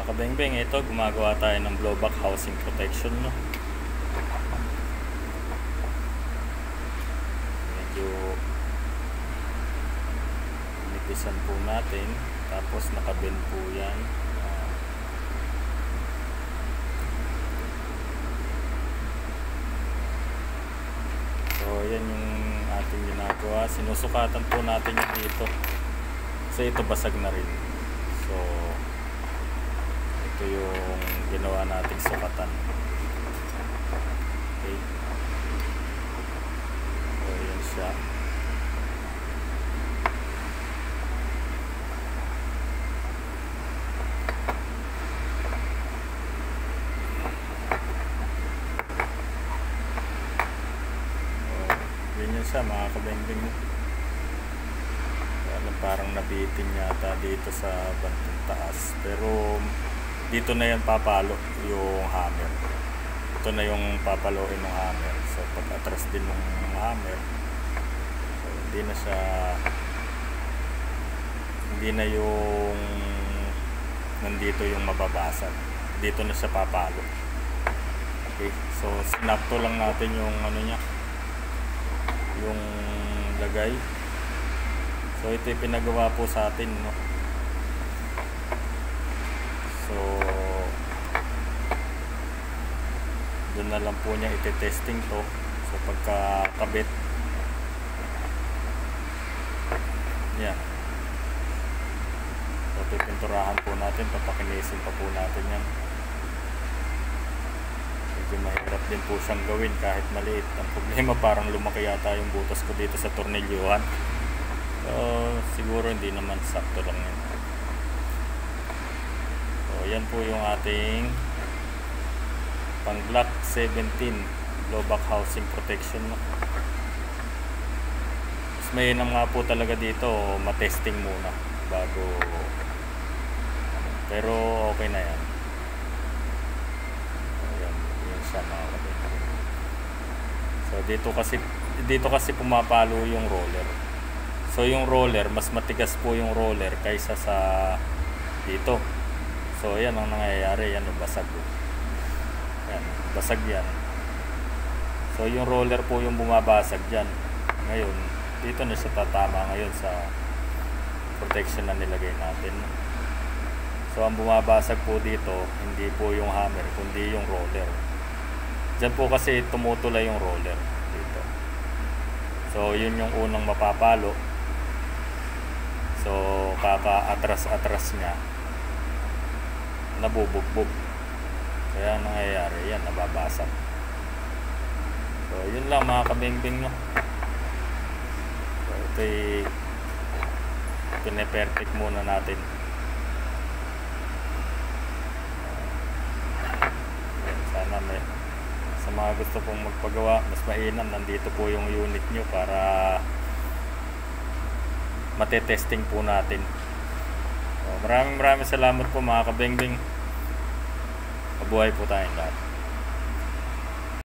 kabengbeng, ito gumagawa tayo ng blowback housing protection, no? Medyo nipisan po natin, tapos nakabend po yan. So yan yung ating ginagawa. Sinusukatan po natin yung dito kasi ito basag na rin. So ito yung ginawa nating sukatan. Okay, so yan siya. Ganyan siya mga kabengbeng. Parang nabitin yata dito sa bantong taas, pero dito na yan papalo yung hammer. Ito na yung papaloin ng hammer. So pag atras din ng hammer, so hindi na yung nandito yung mababasag, dito na siya papalo. Okay, so sinakto lang natin yung ano niya, yung lagay. So ito yung pinagawa po sa atin, no? So doon na lang po niya ite-testing to. So pagka-kabit yan, so pipinturahan po natin, papakinisin pa po natin yan. Medyo mahirap din po siyang gawin kahit maliit. Ang problema, parang lumaki yata yung butas ko dito sa tornilyuhan. So siguro hindi naman, sakto lang yan. So yan po yung ating pang Block 17 blowback housing protection, no? Mas mainam nga po talaga dito matesting muna bago, pero okay na yan. Yan siya mga kapatid. So dito kasi pumapalo yung roller. So yung roller, mas matigas po yung roller kaysa sa dito. So yan ang nangyayari, yan basag. Yan, basag yan. So yung roller po yung bumabasag dyan. Ngayon, dito na siya tatama ngayon sa protection na nilagay natin. So ang bumabasag po dito, hindi po yung hammer, kundi yung roller. Dyan po kasi tumutulay yung roller dito. So yun yung unang mapapalo. So kaka-atras-atras niya, nabubugbog. Kaya nangyayari yan, nababasag. So yun lang mga kabengbeng, no? So ito'y pine-perfect muna natin. Sana may, sa mga gusto pong magpagawa, mas mainam, nandito po yung unit nyo para matetesting po natin. So, maraming salamat po mga kabengbeng. Mabuhay po tayong lahat.